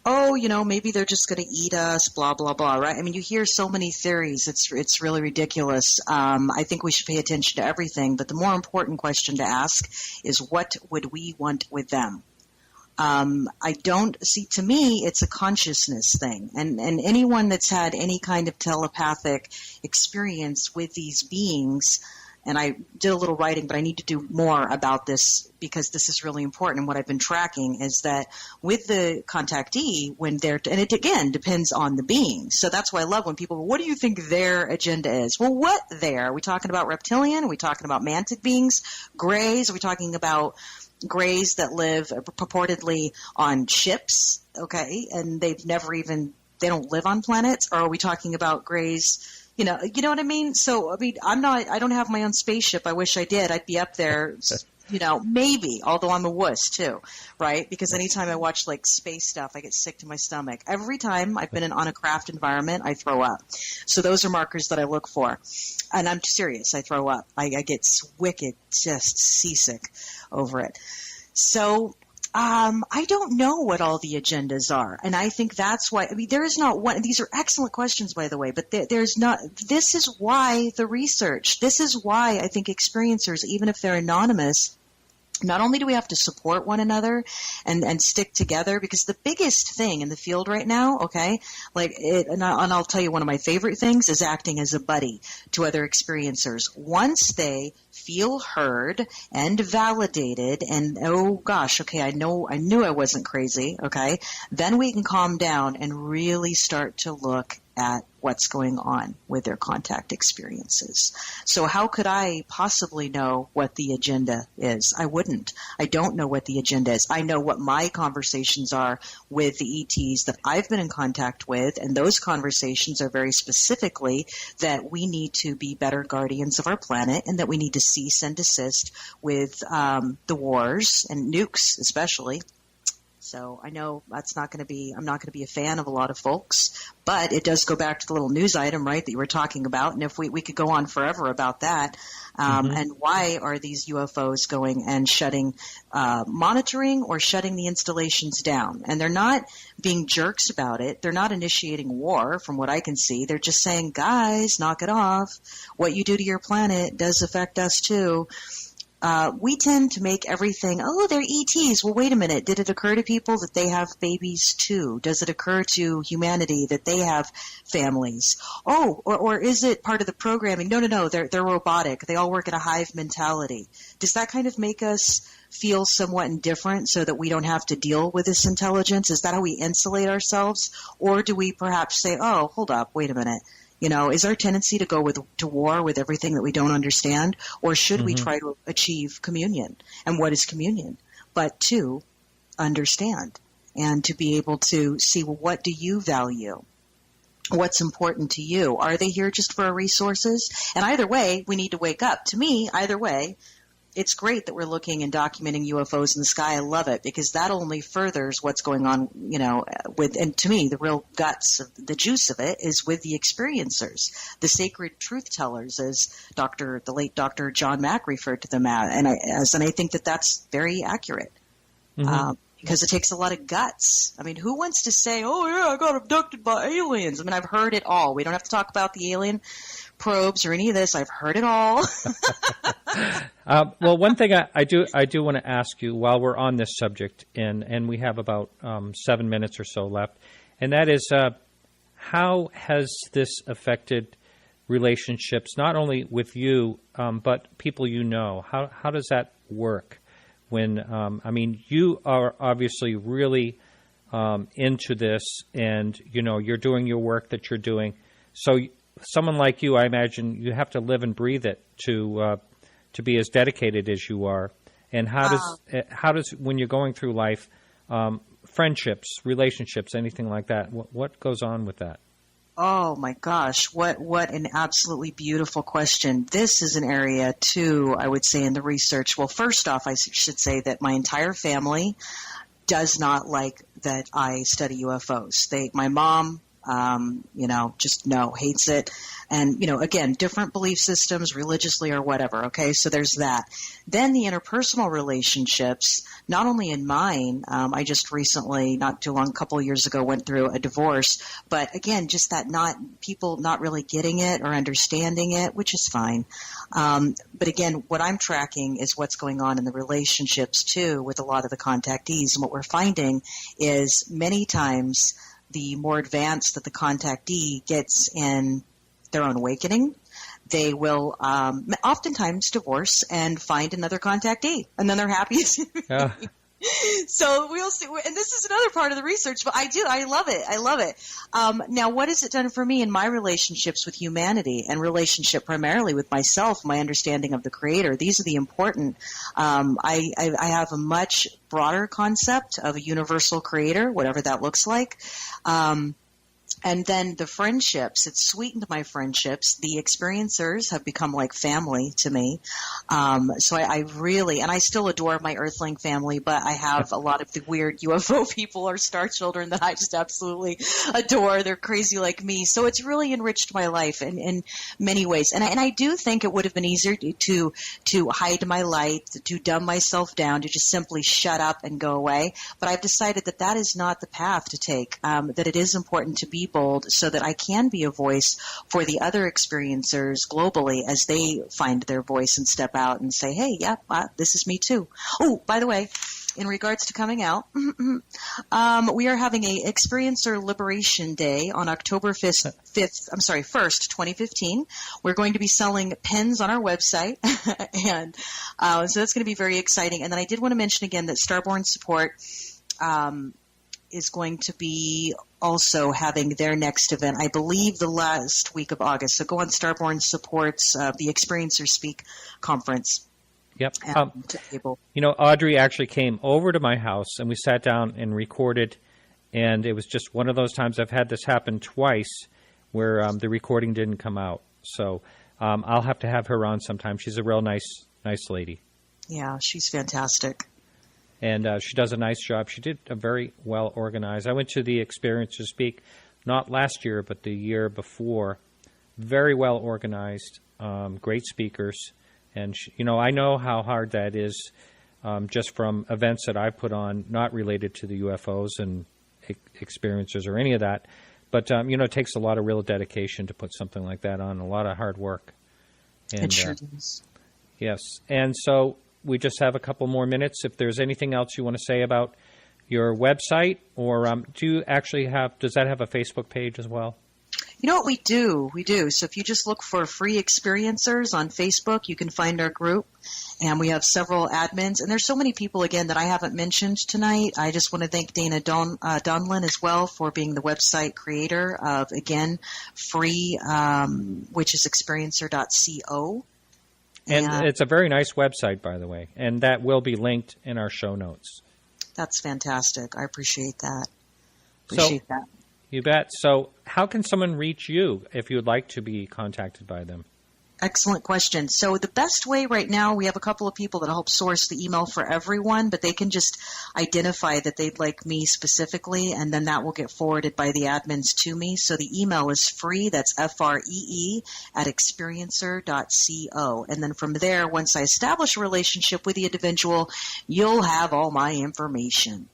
Oh, maybe they're just going to eat us, blah, blah, blah, right? I mean, you hear so many theories. It's really ridiculous. I think we should pay attention to everything. But the more important question to ask is, what would we want with them? I don't see, to me, it's a consciousness thing. And anyone that's had any kind of telepathic experience with these beings, and I did a little writing, but I need to do more about this because this is really important. And what I've been tracking is that with the contactee, when they're, and it again depends on the being. So that's why I love when people go, what do you think their agenda is? Well, what there? Are we talking about reptilian? Are we talking about mantic beings? Greys? Are we talking about greys that live purportedly on ships? Okay. And they've never even, they don't live on planets? Or are we talking about greys? You know what I mean? So, I mean, I don't have my own spaceship. I wish I did. I'd be up there, maybe, although I'm a wuss too, right? Because anytime I watch like space stuff, I get sick to my stomach. Every time I've been on a craft environment, I throw up. So those are markers that I look for. And I'm serious. I throw up. I get wicked, just seasick over it. So, I don't know what all the agendas are. And I think that's why, I mean, there is not one, these are excellent questions, by the way, but there's not, this is why the research, this is why I think experiencers, even if they're anonymous, not only do we have to support one another and stick together, because the biggest thing in the field right now, okay, and I'll tell you one of my favorite things is acting as a buddy to other experiencers. Once they feel heard and validated and, oh gosh, okay, I knew I wasn't crazy, okay, then we can calm down and really start to look at what's going on with their contact experiences. So how could I possibly know what the agenda is? I wouldn't. I don't know what the agenda is. I know what my conversations are with the ETs that I've been in contact with, and those conversations are very specifically that we need to be better guardians of our planet and that we need to cease and desist with the wars and nukes especially. So I know I'm not going to be a fan of a lot of folks, but it does go back to the little news item, right, that you were talking about. And if we could go on forever about that. And why are these UFOs going and shutting, monitoring or shutting the installations down? And they're not being jerks about it. They're not initiating war from what I can see. They're just saying, guys, knock it off. What you do to your planet does affect us too. We tend to make everything, oh, they're ETs. Well, wait a minute. Did it occur to people that they have babies too? Does it occur to humanity that they have families? Oh, or is it part of the programming? No. They're robotic. They all work in a hive mentality. Does that kind of make us feel somewhat indifferent so that we don't have to deal with this intelligence? Is that how we insulate ourselves? Or do we perhaps say, oh, hold up, wait a minute. Is our tendency to go to war with everything that we don't understand, or should we try to achieve communion? And what is communion? But to understand and to be able to see, well, what do you value? What's important to you? Are they here just for our resources? And either way, we need to wake up. To me, either way, it's great that we're looking and documenting UFOs in the sky. I love it because that only furthers what's going on, and to me, the real guts of the juice of it is with the experiencers, the sacred truth tellers, as the late Dr. John Mack referred to them as. And I think that that's very accurate. Because it takes a lot of guts. I mean, who wants to say, oh yeah, I got abducted by aliens? I mean, I've heard it all. We don't have to talk about the alien probes or any of this. I've heard it all. Well, one thing I do want to ask you while we're on this subject, and we have about 7 minutes or so left, and that is how has this affected relationships, not only with you, but people you know? How does that work? When you are obviously really into this, and you're doing your work that you're doing. So someone like you, I imagine, you have to live and breathe it to be as dedicated as you are. And how does when you're going through life, friendships, relationships, anything like that? What goes on with that? Oh my gosh, what an absolutely beautiful question. This is an area too, I would say, in the research. Well, first off, I should say that my entire family does not like that I study UFOs. My mom just no, hates it. And, again, different belief systems, religiously or whatever, okay? So there's that. Then the interpersonal relationships, not only in mine, I just recently, not too long, a couple of years ago, went through a divorce, but again, just that people not really getting it or understanding it, which is fine. But again, what I'm tracking is what's going on in the relationships, too, with a lot of the contactees. And what we're finding is many times the more advanced that the contactee gets in their own awakening, they will oftentimes divorce and find another contactee, and then they're happy. So we'll see. And this is another part of the research, but I love it. Now, what has it done for me in my relationships with humanity and relationship primarily with myself, my understanding of the Creator? These are the important. I have a much broader concept of a universal Creator, whatever that looks like. And then the friendships, it's sweetened my friendships. The experiencers have become like family to me. So I really, and I still adore my Earthling family, but I have a lot of the weird UFO people or star children that I just absolutely adore. They're crazy like me. So it's really enriched my life in many ways. And I do think it would have been easier to hide my light, to dumb myself down, to just simply shut up and go away. But I've decided that is not the path to take, that it is important to be bold so that I can be a voice for the other experiencers globally as they find their voice and step out and say, hey, yeah, this is me too. Oh, by the way, in regards to coming out, we are having a Experiencer Liberation Day on October 1st, 2015. We're going to be selling pens on our website, and so that's going to be very exciting. And then I did want to mention again that Starborn Support is going to be also having their next event, I believe the last week of August. So go on Starborn Support's the Experiencers Speak conference. Yep. Audrey actually came over to my house, and we sat down and recorded, and it was just one of those times. I've had this happen twice where the recording didn't come out. So I'll have to have her on sometime. She's a real nice lady. Yeah, she's fantastic. And she does a nice job. She did a very well organized. I went to the Experiencers Speak, not last year, but the year before. Very well organized, great speakers. And, I know how hard that is just from events that I put on, not related to the UFOs and experiencers or any of that. But, it takes a lot of real dedication to put something like that on, a lot of hard work. And, it sure does. Yes. And so we just have a couple more minutes. If there's anything else you want to say about your website, or does that have a Facebook page as well? You know what, we do. So if you just look for Free Experiencers on Facebook, you can find our group. And we have several admins. And there's so many people, again, that I haven't mentioned tonight. I just want to thank Dana Donlin as well for being the website creator of, again, Free, which is experiencer.co. And it's a very nice website, by the way. And that will be linked in our show notes. That's fantastic. I appreciate that. You bet. So how can someone reach you if you would like to be contacted by them? Excellent question. So the best way right now, we have a couple of people that help source the email for everyone, but they can just identify that they'd like me specifically, and then that will get forwarded by the admins to me. So the email is free, that's FREE, at experiencer.co. And then from there, once I establish a relationship with the individual, you'll have all my information.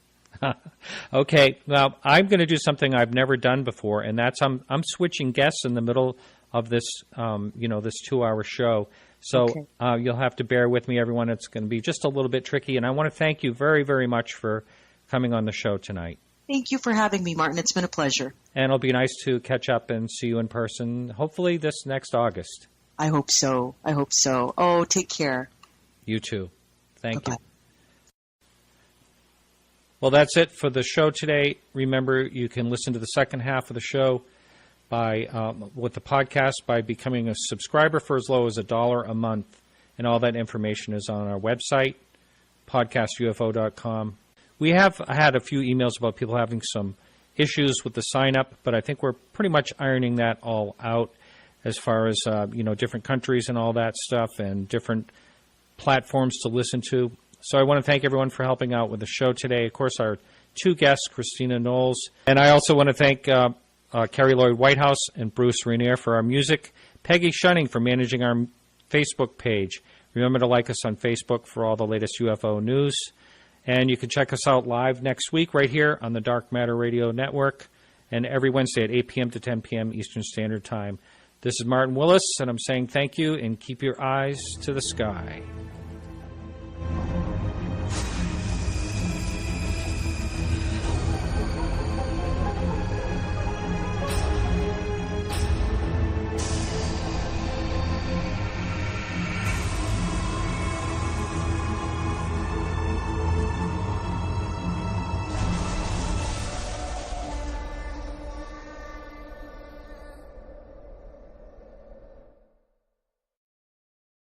Okay. Now, I'm going to do something I've never done before, and that's I'm switching guests in the middle of this, this 2-hour show. So okay. You'll have to bear with me, everyone. It's going to be just a little bit tricky, and I want to thank you very, very much for coming on the show tonight. Thank you for having me, Martin. It's been a pleasure. And it'll be nice to catch up and see you in person, hopefully this next August. I hope so. Oh, take care. You too. Thank Bye-bye. you. Well, that's it for the show today. Remember, you can listen to the second half of the show with the podcast by becoming a subscriber for as low as $1 a month. And all that information is on our website, podcastufo.com. We have had a few emails about people having some issues with the sign-up, but I think we're pretty much ironing that all out as far as, different countries and all that stuff and different platforms to listen to. So I want to thank everyone for helping out with the show today. Of course, our two guests, Christina Knowles. And I also want to thank Carrie Lloyd Whitehouse and Bruce Rainier for our music. Peggy Shunning for managing our Facebook page. Remember to like us on Facebook for all the latest UFO news. And you can check us out live next week right here on the Dark Matter Radio Network and every Wednesday at 8 p.m. to 10 p.m. Eastern Standard Time. This is Martin Willis, and I'm saying thank you and keep your eyes to the sky.